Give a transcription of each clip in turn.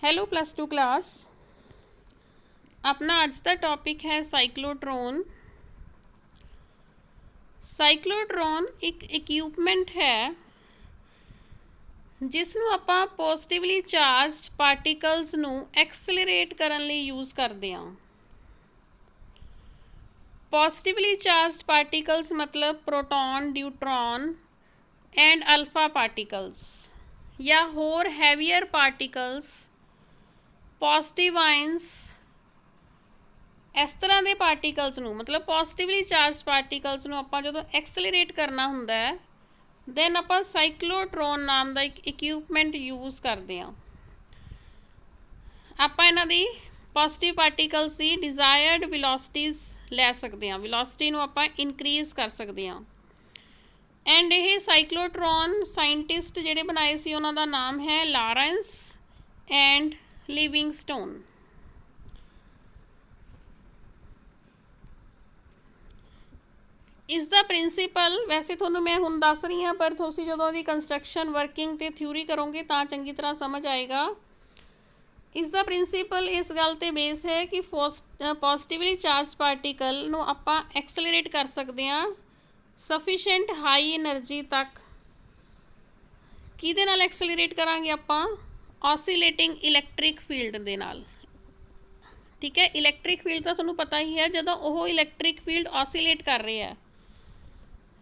Hello plus two class. अपना अज का topic है साइक्लोट्रॉन। साइक्लोट्रॉन एक इक्विपमेंट है जिसनों आपां पॉजिटिवली चार्ज पार्टिकल्स नूं एक्सलरेट करन लई यूज़ करते हैं। पॉजिटिवली चार्ज पार्टिकल्स मतलब proton, neutron and alpha particles या होर हैवीयर पार्टिकल्स, पॉजिटिव आयंस, इस तरह के पार्टिकल्स नूं मतलब पॉजिटिवली चार्ज पार्टिकल्स नूं आपां जदों एक्सलरेट करना हुंदा है दैन आपां साइक्लोट्रॉन नाम का एक इक्विपमेंट यूज़ करते हैं। आपां इन्हां दी पॉजिटिव पार्टिकल्स की डिजायर्ड विलोसिटीज़ लै सकते हैं, विलोसिटी नूं आपां इनक्रीज़ कर सकते हैं। एंड ये साइक्लोट्रॉन साइंटिस्ट जिहड़े बनाए सी उन्हां दा नाम है लॉरेंस एंड लिविंगस्टोन। इसका प्रिंसीपल वैसे थोनों मैं हुण दस रही हाँ, पर तुसीं जदों दी कंस्ट्रक्शन वर्किंग ते थ्योरी करोगे तो चंगी तरह समझ आएगा। इसका प्रिंसीपल इस गल ते बेस है कि पॉजिटिवली चार्ज पार्टिकल नूं आपां एक्सलरेट कर सकते हैं सफिशेंट हाई एनर्जी तक। किहदे नाल एक्सलरेट करांगे आपां? ऑसीलेटिंग इलैक्ट्रिक फील्ड दे नाल। ठीक है, इलैक्ट्रिक फील्ड तो तुहानूं पता ही है, जदों ओह इलैक्ट्रिक फील्ड ऑसीलेट कर रहे हैं,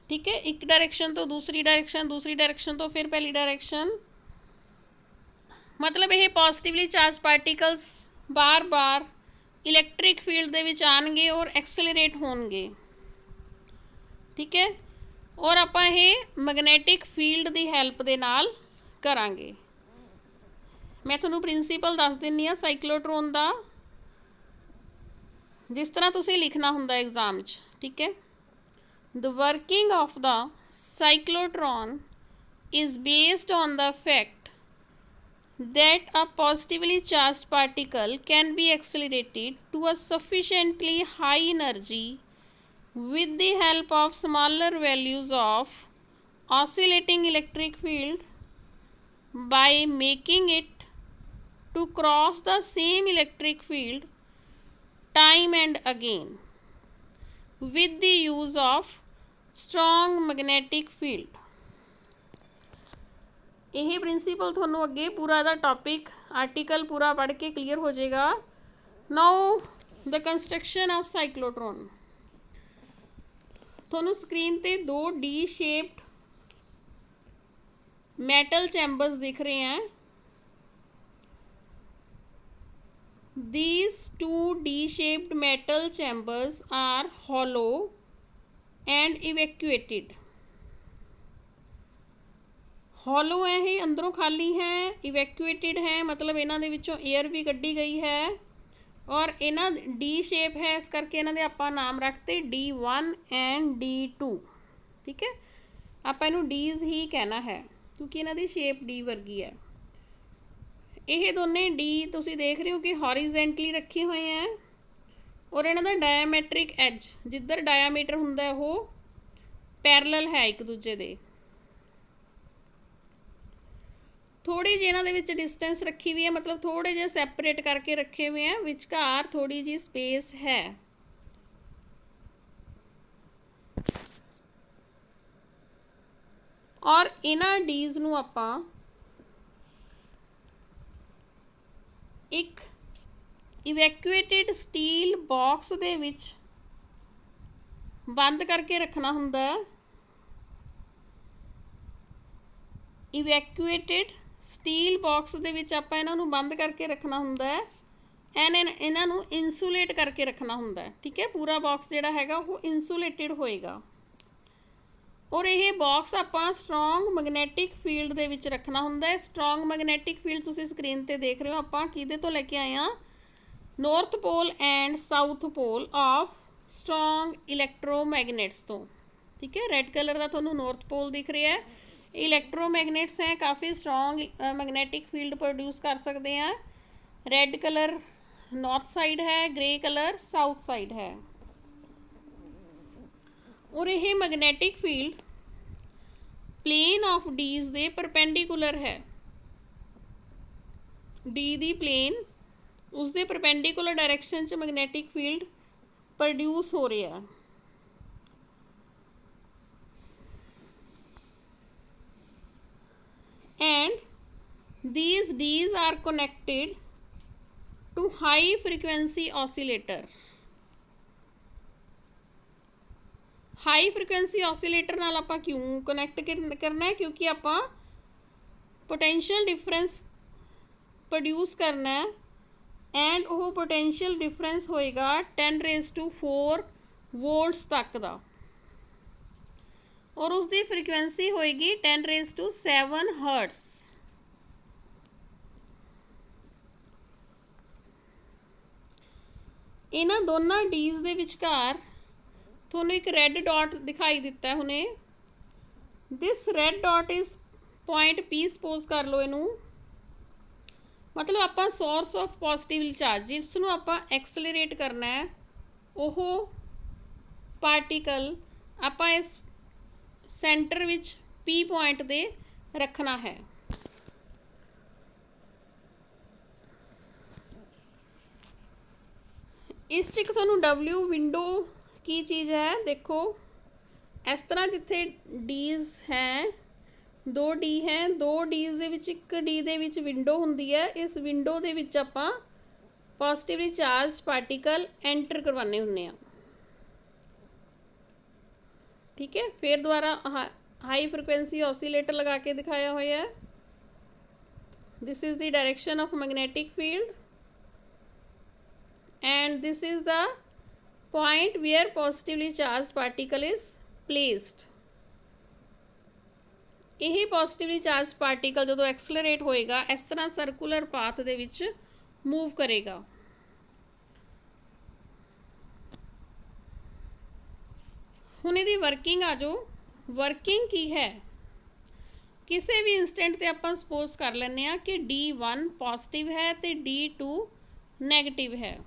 ठीक है, एक डायरैक्शन तो दूसरी डायरैक्शन, दूसरी डायरैक्शन तो फिर पहली डायरैक्शन, मतलब ये पॉजिटिवली चार्ज पार्टिकल्स बार बार इलैक्ट्रिक फील्ड दे विच आएंगे और एक्सलरेट होणगे। ठीक है, और आपां ये मैगनैटिक फील्ड की हैल्प दे नाल करांगे। मैं तुहानूं प्रिंसीपल दस दिंदी हाँ साइक्लोट्रॉन का, जिस तरह तुसीं लिखना हुंदा एग्जाम च। ठीक है, The working of the cyclotron is based on the fact that a positively charged particle can be accelerated to a sufficiently high energy with the help of smaller values of oscillating electric field by making it to cross the same electric field time and again with the use of strong magnetic field. यही principal थोनों अगे पूरा दा topic article पूरा पढ़ के clear हो जाएगा। Now the construction of cyclotron. थोनों स्क्रीन ते दो डी शेप्ड मैटल चैम्बर्स दिख रहे हैं। These two D-shaped metal chambers are hollow and evacuated. Hollow है, ये अंदरों खाली है, इवैक्यूएटेड है मतलब इन्हां दे विचों एयर भी कड्ढी गई है, और इन्हां डी शेप है इस करके इन्हां दे आपां नाम रखते D1 एंड D2। ठीक है, आपां इनू डीज ही कहना है क्योंकि इन्हां दी शेप डी वर्गी है। ये दोनों डी तुसीं देख रहे हो कि हॉरिजेंटली रखे हुए हैं, और इन्हां दा डायामैट्रिक एज जिधर डायामीटर हुंदा है वो पैरलल है एक दूजे दे। थोड़ी जी इन्हां दे विच डिस्टेंस रखी हुई है, मतलब थोड़े जे सैपरेट करके रखे हुए हैं, विचकार थोड़ी जी स्पेस है। और इन्हां डीज नूं आपां एक इवैक्यूएटेड स्टील बॉक्स दे विच बंद करके रखना हुंदा है। इवैक्यूएटेड स्टील बॉक्स दे विच आपां इन्हां नूं बंद करके रखना हुंदा है एंड इन्हां नूं इंसुलेट करके रखना हुंदा है। ठीक है, पूरा बॉक्स जिहड़ा हैगा वो इंसुलेटेड होएगा, और यह बॉक्स आपां स्ट्रोंग मैगनैटिक फील्ड दे विच रखना हुंदा है। स्ट्रोंग मैगनैटिक फील्ड तुसीं स्क्रीन ते देख रहे हो, आपां किहदे तो लैके आए हां? North pole and south pole of strong electromagnets तो। ठीक है, रैड कलर का तुहानूं नॉर्थ पोल दिख रहा है, इलैक्ट्रोमैगनैट्स हैं, काफ़ी स्ट्रोंग मैगनैटिक फील्ड प्रोड्यूस कर सकते हैं। रैड कलर नॉर्थ साइड है, ग्रे कलर साउथ साइड है, और यह magnetic field plane of dees दे परपेंडिकुलर है। ਡੀ ਦੀ ਪਲੇਨ ਉਸਦੇ ਪਰਪੈਂਡੀਕੂਲਰ ਡਾਇਰੈਕਸ਼ਨ 'ਚ ਮੈਗਨੈਟਿਕ ਫੀਲਡ ਪ੍ਰੋਡਿਊਸ ਹੋ ਰਿਹਾ। And these Ds are connected to high frequency oscillator. High frequency oscillator ਨਾਲ ਆਪਾਂ ਕਿਉਂ ਕਨੈਕਟ ਕਰਨਾ ਹੈ? ਕਿਉਂਕਿ ਆਪਾਂ ਪੋਟੈਂਸ਼ੀਅਲ ਡਿਫਰੈਂਸ ਪ੍ਰੋਡਿਊਸ ਕਰਨਾ ਹੈ ਐਂਡ ਉਹ ਪੋਟੈਂਸ਼ੀਅਲ ਡਿਫਰੈਂਸ ਹੋਏਗਾ 10⁴ ਵੋਲਟਸ ਤੱਕ ਦਾ, ਔਰ ਉਸਦੀ ਫ੍ਰੀਕੁਐਂਸੀ ਹੋਏਗੀ 10⁷ ਹਰਟਸ। ਇਹਨਾਂ ਦੋਨਾਂ ਡੀਜ਼ ਦੇ ਵਿਚਕਾਰ ਤੁਹਾਨੂੰ ਇੱਕ ਰੈੱਡ ਡਾਟ ਦਿਖਾਈ ਦਿੱਤਾ ਹੁਣੇ। This red dot is point P suppose ਕਰ ਲਓ ਇਹਨੂੰ, ਮਤਲਬ ਆਪਾਂ ਸੋਰਸ ਆਫ ਪੋਜ਼ਿਟਿਵ ਚਾਰਜ ਜਿਸ ਨੂੰ ਆਪਾਂ ਐਕਸਲਰੇਟ ਕਰਨਾ ਹੈ, ਉਹ ਪਾਰਟੀਕਲ ਆਪਾਂ ਇਸ ਸੈਂਟਰ ਵਿੱਚ P ਪੁਆਇੰਟ ਦੇ ਰੱਖਣਾ ਹੈ। ਇਸ 'ਚ ਇੱਕ ਤੁਹਾਨੂੰ W ਵਿੰਡੋ ਕੀ ਚੀਜ਼ ਹੈ ਦੇਖੋ, ਇਸ ਤਰ੍ਹਾਂ ਜਿੱਥੇ ਡੀਜ਼ ਹੈ, 2 ਡੀ ਹੈ, 2 ਡੀਜ਼ ਦੇ ਵਿੱਚ ਇੱਕ ਡੀ ਦੇ ਵਿੱਚ ਵਿੰਡੋ ਹੁੰਦੀ ਹੈ। ਇਸ ਵਿੰਡੋ ਦੇ ਵਿੱਚ ਆਪਾਂ ਪੋਜ਼ਿਟਿਵਲੀ ਚਾਰਜ ਪਾਰਟੀਕਲ ਐਂਟਰ ਕਰਵਾਉਂਦੇ ਹੁੰਦੇ ਹਾਂ, ਠੀਕ ਹੈ। ਫਿਰ ਦੁਬਾਰਾ ਹਾਈ ਫ੍ਰੀਕੁਐਂਸੀ oscillator ਲਗਾ ਕੇ ਦਿਖਾਇਆ ਹੋਇਆ ਹੈ। This is the direction of magnetic field and this is the point where positively charged particle is placed. ਇਹ ਪੋਜ਼ਿਟਿਵਲੀ ਚਾਰਜ ਪਾਰਟੀਕਲ ਜਦੋਂ ਐਕਸਲਰੇਟ ਹੋਏਗਾ ਇਸ ਤਰ੍ਹਾਂ ਸਰਕੂਲਰ ਪਾਥ ਦੇ ਵਿੱਚ ਮੂਵ ਕਰੇਗਾ। ਹੁਣ ਇਹਦੀ ਵਰਕਿੰਗ ਆ ਜਾਓ। ਵਰਕਿੰਗ ਕੀ ਹੈ? ਕਿਸੇ ਵੀ ਇੰਸਟੈਂਟ ਤੇ ਆਪਾਂ ਸਪੋਜ਼ ਕਰ ਲੈਂਦੇ ਹਾਂ ਕਿ D1 ਪੋਜ਼ਿਟਿਵ ਹੈ ਤੇ D2 ਨੈਗੇਟਿਵ ਹੈ।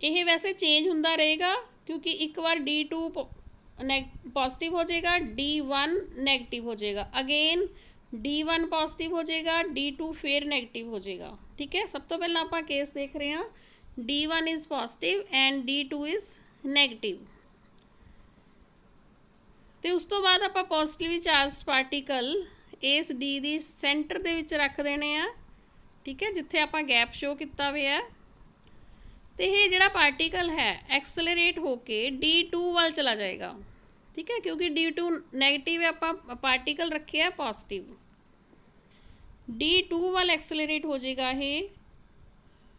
ਇਹ ਵੈਸੇ ਚੇਂਜ ਹੁੰਦਾ ਰਹੇਗਾ ਕਿਉਂਕਿ ਇੱਕ ਵਾਰ D2 ਪੋਜ਼ਿਟਿਵ ਹੋ ਜਾਏਗਾ, D1 ਨੈਗੇਟਿਵ ਹੋ ਜਾਏਗਾ, ਅਗੇਨ D1 ਪੋਜ਼ਿਟਿਵ ਹੋ ਜਾਏਗਾ, D2 ਫਿਰ ਨੈਗੇਟਿਵ ਹੋ ਜਾਏਗਾ, ਠੀਕ ਹੈ। ਸਭ ਤੋਂ ਪਹਿਲਾਂ ਆਪਾਂ ਕੇਸ ਦੇਖ ਰਹੇ ਹਾਂ D1 is positive and D2 is negative, ਤੇ ਉਸ ਤੋਂ ਬਾਅਦ ਆਪਾਂ ਪੋਜ਼ਿਟਿਵਲੀ ਚਾਰਜਡ ਪਾਰਟੀਕਲ ਇਸ D ਦੀ ਸੈਂਟਰ ਦੇ ਵਿੱਚ ਰੱਖ ਦੇਣੇ ਆ, ਠੀਕ ਹੈ, ਜਿੱਥੇ ਆਪਾਂ ਗੈਪ ਸ਼ੋ ਕੀਤਾ ਹੋਇਆ। ਤੇ ਇਹ ਜਿਹੜਾ ਪਾਰਟੀਕਲ ਹੈ ਐਕਸਲਰੇਟ ਹੋ ਕੇ D2 ਵੱਲ ਚਲਾ ਜਾਏਗਾ, ਠੀਕ ਹੈ, ਕਿਉਂਕਿ D2 ਨੈਗੇਟਿਵ ਹੈ, ਆਪਾਂ ਪਾਰਟੀਕਲ ਰੱਖਿਆ ਪੋਜ਼ਿਟਿਵ। D2 ਵੱਲ ਐਕਸਲਰੇਟ ਹੋ ਜਾਏਗਾ ਇਹ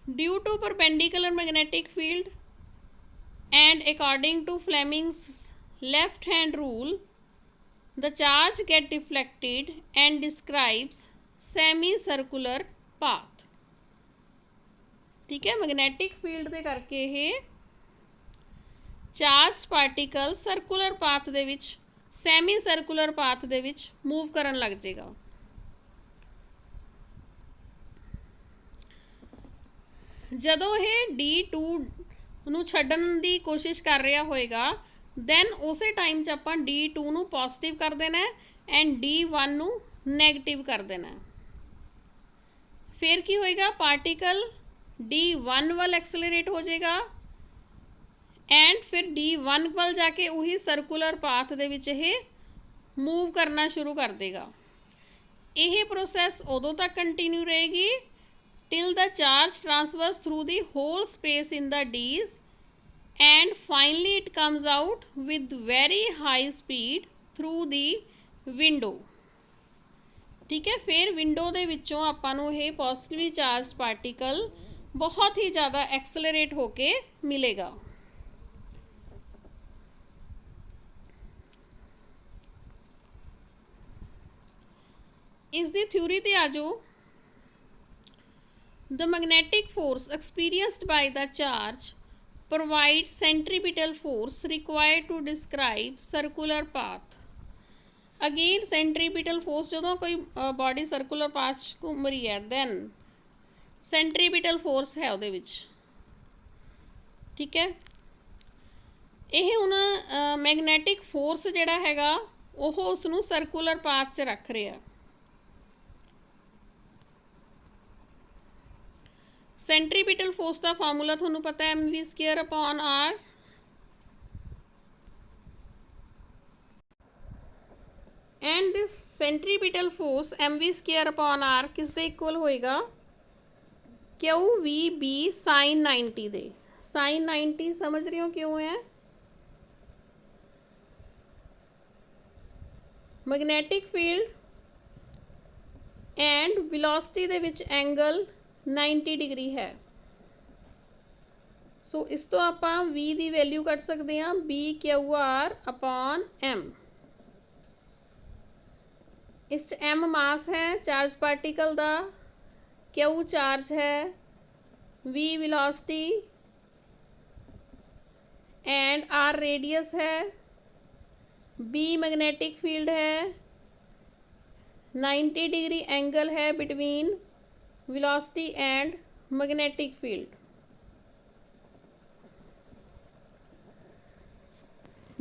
due to perpendicular magnetic field and according to Fleming's left hand rule the charge get deflected and describes semicircular path, ਠੀਕ ਹੈ। ਮੈਗਨੈਟਿਕ ਫੀਲਡ ਦੇ ਕਰਕੇ ਇਹ ਚਾਰਜ ਪਾਰਟੀਕਲ ਸਰਕੂਲਰ ਪਾਥ ਦੇ ਵਿੱਚ, ਸੈਮੀ ਸਰਕੂਲਰ ਪਾਥ ਦੇ ਵਿੱਚ ਮੂਵ ਕਰਨ ਲੱਗ ਜਾਏਗਾ। ਜਦੋਂ ਇਹ D2 ਨੂੰ ਛੱਡਣ ਦੀ ਕੋਸ਼ਿਸ਼ ਕਰ ਰਿਹਾ ਹੋਏਗਾ ਦੈਨ ਉਸੇ ਟਾਈਮ 'ਚ ਆਪਾਂ D2 ਨੂੰ ਪੋਜ਼ਿਟਿਵ ਕਰ ਦੇਣਾ ਐਂਡ D1 ਨੂੰ ਨੈਗੇਟਿਵ ਕਰ ਦੇਣਾ। ਫਿਰ ਕੀ ਹੋਏਗਾ? ਪਾਰਟੀਕਲ D1 ਵੱਲ ਐਕਸਲਰੇਟ ਹੋ ਜਾਏਗਾ ਐਂਡ ਫਿਰ D1 ਵੱਲ ਜਾ ਕੇ ਉਹੀ ਸਰਕੂਲਰ ਪਾਥ ਦੇ ਵਿੱਚ ਇਹ ਮੂਵ ਕਰਨਾ ਸ਼ੁਰੂ ਕਰ ਦੇਗਾ। ਇਹ ਪ੍ਰੋਸੈਸ ਉਦੋਂ ਤੱਕ ਕੰਟੀਨਿਊ ਰਹੇਗੀ till the charge transfers through the whole space in the D's and finally it comes out with very high speed through the window, ਠੀਕ ਹੈ। ਫਿਰ ਵਿੰਡੋ ਦੇ ਵਿੱਚੋਂ ਆਪਾਂ ਨੂੰ ਇਹ ਪੋਜ਼ਿਟਿਵਲੀ ਚਾਰਜ ਪਾਰਟੀਕਲ ਬਹੁਤ ਹੀ ਜ਼ਿਆਦਾ ਐਕਸਲਰੇਟ ਹੋ ਕੇ ਮਿਲੇਗਾ। ਇਸ ਦੀ ਥਿਊਰੀ ਤੇ ਆ ਜਾਓ। The magnetic force experienced by the charge provides centripetal force required to describe circular path. Again centripetal force ਜਦੋਂ ਕੋਈ body circular path 'ਚ ਘੁੰਮ ਰਹੀ ਹੈ then centripetal force ਹੈ ਉਹਦੇ ਵਿੱਚ, ਠੀਕ ਹੈ। ਇਹ ਹੁਣ ਮੈਗਨੈਟਿਕ ਫੋਰਸ ਜਿਹੜਾ ਹੈਗਾ ਉਹ ਉਸ ਨੂੰ ਸਰਕੂਲਰ ਪਾਥ 'ਚ ਰੱਖ ਰਿਹਾ। सेंट्रीपिटल फोर्स का फार्मूला थोनों पता है mv² upon r। And this centripetal force mv² upon r किस दे इक्वल होएगा क्यू वी बी साइन 90 दे। साइन 90 समझ रहे हो क्यों है? मैग्नेटिक फील्ड एंड वेलोसिटी दे विच एंगल 90 डिग्री है। सो इस तो आप v की वैल्यू कट सकते हैं BQR अपॉन m। इस m मास है चार्ज पार्टिकल का, Q चार्ज है, v velocity and r radius है, b मैग्नेटिक फील्ड है, 90 डिग्री एंगल है between velocity and magnetic field.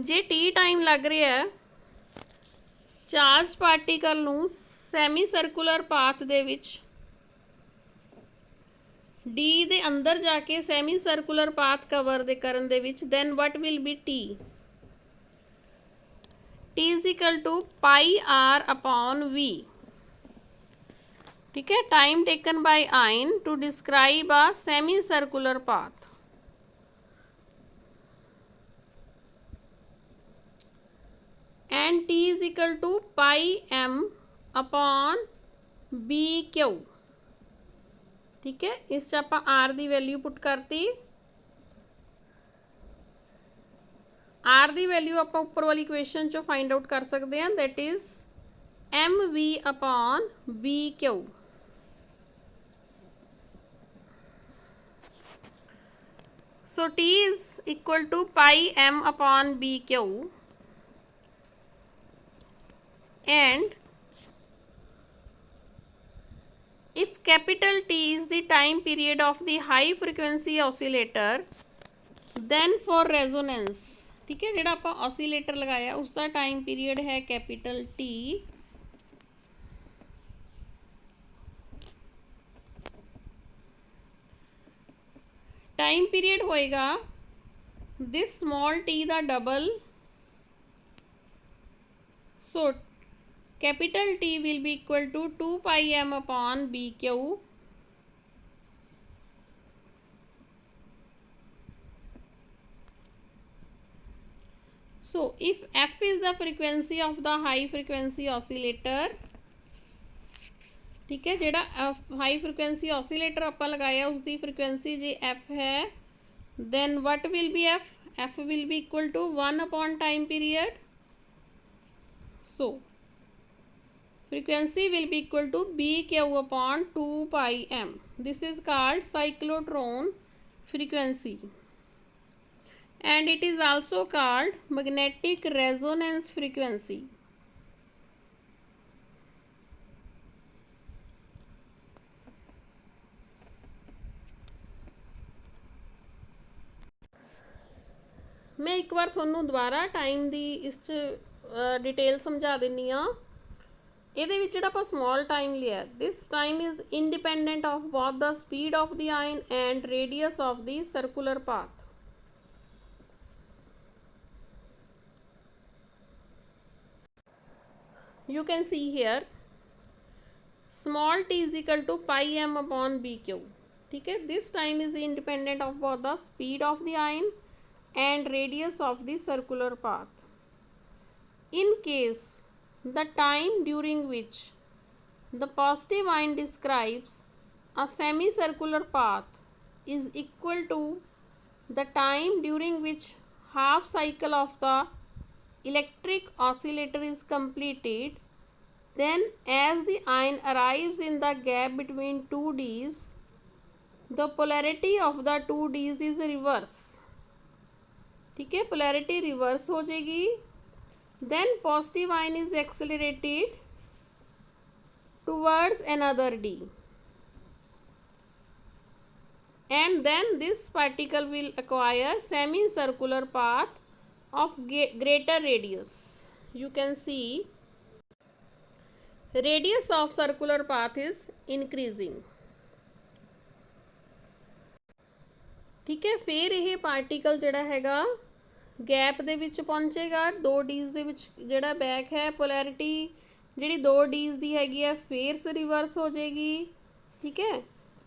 जे t टाइम लग रहा है चार्ज पार्टिकल नूं सैमी सर्कुलर पाथ दे विच d दे अंदर जाके सैमी सर्कुलर पाथ कवर दे करन दे विच, then what will be t? t is equal to pi r upon v। ठीक है, time taken by ion to describe a semi circular path. And t is equal to pi m upon b q। ठीक है, इस आप r की value put करती। Are की value आप उपर वाली इक्वेशन चो फाइंड आउट कर सकते हैं, that is m v upon b q. So t is equal to pi m upon b q and if capital T is the time period of the high frequency oscillator, then for resonance, ठीक है, जिहड़ा आपां oscillator लगाया उसका time period है capital T, time period होएगा this small t का double. So capital T will be equal to 2 pi m upon BQ। So if f is the frequency of the high frequency oscillator, ठीक है, जेड़ा high frequency oscillator आपां लगाया उसकी frequency जे f है, then what will be f? f will be equal to 1 upon time period। So frequency will be equal to BQ upon 2 pi m। This is called cyclotron frequency and it is also called magnetic resonance frequency। मैं एक बार थोनों दोबारा time की इस detail समझा देनी हाँ। ਇਹਦੇ ਵਿੱਚ ਜਿਹੜਾ ਆਪਾਂ small time ਲਿਆ, this time is independent of both the speed of the ion and radius of the circular path। You can see here small t is equal to pi m upon bq। ठीक है, this time is independent of both the speed of the ion and radius of the circular path। In case the time during which the positive ion describes a semicircular path is equal to the time during which half cycle of the electric oscillator is completed, then as the ion arrives in the gap between two Ds, the polarity of the two Ds is reverse। ठीक है, polarity reverse हो जाएगी, then positive ion is accelerated towards another D and then this particle will acquire semicircular path of greater radius। You can see radius of circular path is increasing। ठीक है। फिर ये particle जिहड़ा हैगा gap दे विच पहुंचेगा, 2 Ds दे विच जिहड़ा back है polarity जिहड़ी 2 Ds दी हैगी है फिर से रिवर्स हो जाएगी। ठीक है,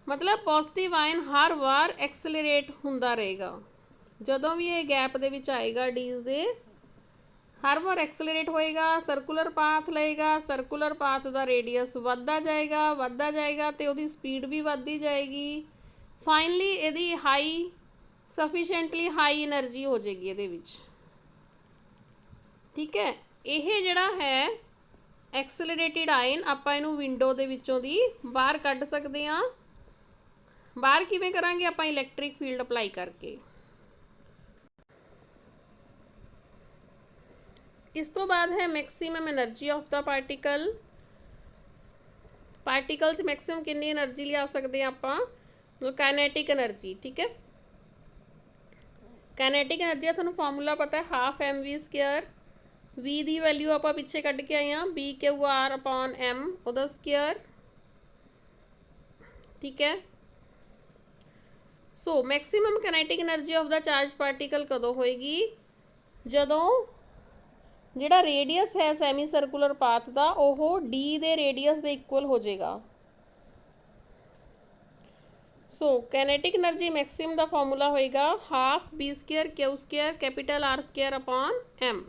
मतलब पॉजिटिव आयन हर वार एक्सलरेट हुंदा रहेगा। ਜਦੋਂ भी ये गैप दे विच आएगा Ds दे हर वार एक्सलरेट होएगा, सर्कुलर पाथ लेगा, सर्कुलर पाथ का रेडियस वधदा जाएगा तो उसकी स्पीड भी वधदी जाएगी। फाइनली यदि हाई सफिशेंटली हाई एनर्जी हो जाएगी ये विच। ठीक है, यह जिहड़ा है एक्सलरेटिड आयन आपां इहनूं विंडो दे विचों दी बाहर कढ सकदे हां। बाहर किवें करांगे आपां इलैक्ट्रिक फील्ड अप्लाई करके। इस तो बाद है maximum energy of the particle. Particle च मैक्सीमम कितनी एनर्जी लिया सकते हैं आपां, मतलब काइनेटिक एनर्जी। ठीक है, काइनेटिक एनर्जी का तुहानूं फार्मूला पता है, हाफ mv²। v की वैल्यू आपां पिछे कढ के आए हैं BQR/m उहदा स्क्वायर। ठीक है, so maximum kinetic energy of the charge particle कदों होएगी, जदों जिहड़ा रेडियस है सैमी सर्कुलर पाथ का वह डी दे रेडियस के इक्वल हो जाएगा। सो काइनेटिक एनर्जी मैक्सिमम का फॉर्मूला होएगा half B² Q² capital R² m।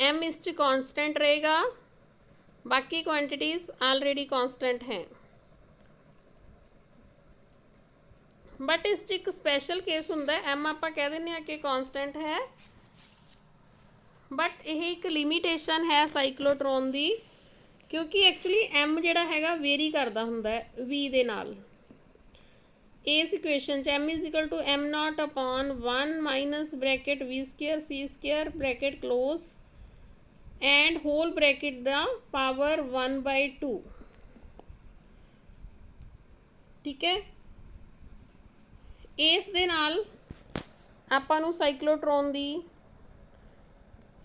m इस कांस्टेंट रहेगा, बाकी क्वांटिटीज़ ऑलरेडी कांस्टेंट हैं। बट इस एक स्पैशल केस हुंदा है, एम आप कह दें कि कांस्टेंट है, बट यह एक लिमिटेशन है साइक्लोट्रॉन की, क्योंकि एक्चुअली एम जिहड़ा हैगा वेरी करता हुंदा है वी दे नाल। इस equation m = m0/1 bracket V² C² bracket close and whole bracket the power 1/2। ठीक है, इस दे नाल आपां नूं साइक्लोट्रॉन की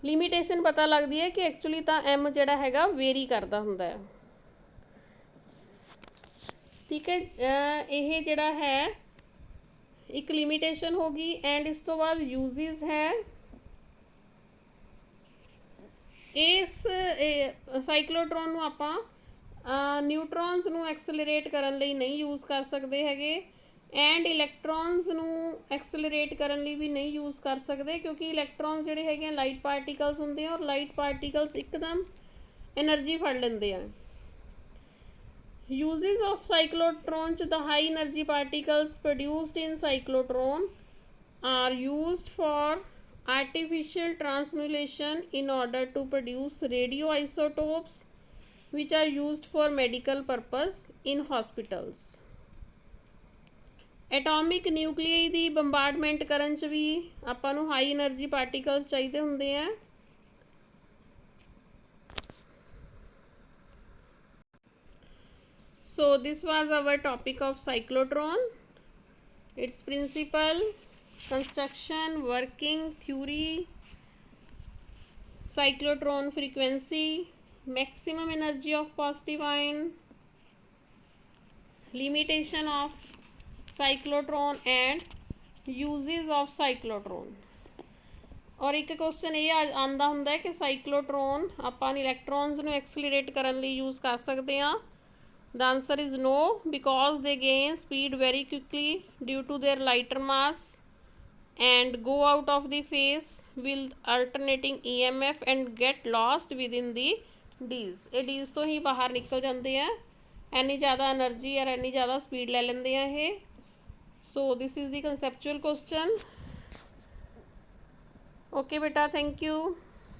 लिमिटेशन पता लगती है कि एक्चुअली तो एम जिहड़ा हैगा वेरी करता हुंदा है। ठीक है, यह जिहड़ा है एक लिमिटेशन होगी। एंड इस तो बाद यूजेस है, इस साइक्लोट्रॉन नूं आपां न्यूट्रॉन्स नूं एक्सलरेट करन लई नहीं यूज़ कर सकते हैगे, एंड इलैक्ट्रॉन्स नूं एक्सलरेट करन लई भी नहीं यूज़ कर सकते, क्योंकि इलैक्ट्रॉन्स जिहड़े हैगे लाइट पार्टिकल्स हुंदे हैं और लाइट पार्टिकल्स एकदम एनर्जी फड़ लेंदे हैं। Uses of cyclotron the high energy particles produced in cyclotron are used for artificial transmutation in order to produce radioisotopes which are used for medical purpose in hospitals। Atomic nuclei की बंबार्डमेंट करन च भी आपां नूं high energy particles चाहिए हुंदे हैं। So this was our topic of cyclotron, its principle, construction, working, theory, cyclotron frequency, maximum energy of positive ion, limitation of cyclotron and uses of cyclotron। और एक क्वेश्चन ये आंदा हुंदा है कि साइक्लोट्रॉन आपां इलैक्ट्रॉन्स नूं एक्सलरेट करन लई यूज़ कर सकते हैं। The answer is no, because they gain speed very quickly due to their lighter mass and go out of the phase with alternating EMF and get lost within the Ds। ये Ds तो ही बाहर निकल जाते हैं, इन्नी ज़्यादा energy और इन्नी ज़्यादा स्पीड ले लेंदे हैं ये। So this is the conceptual question. Okay बेटा, थैंक यू।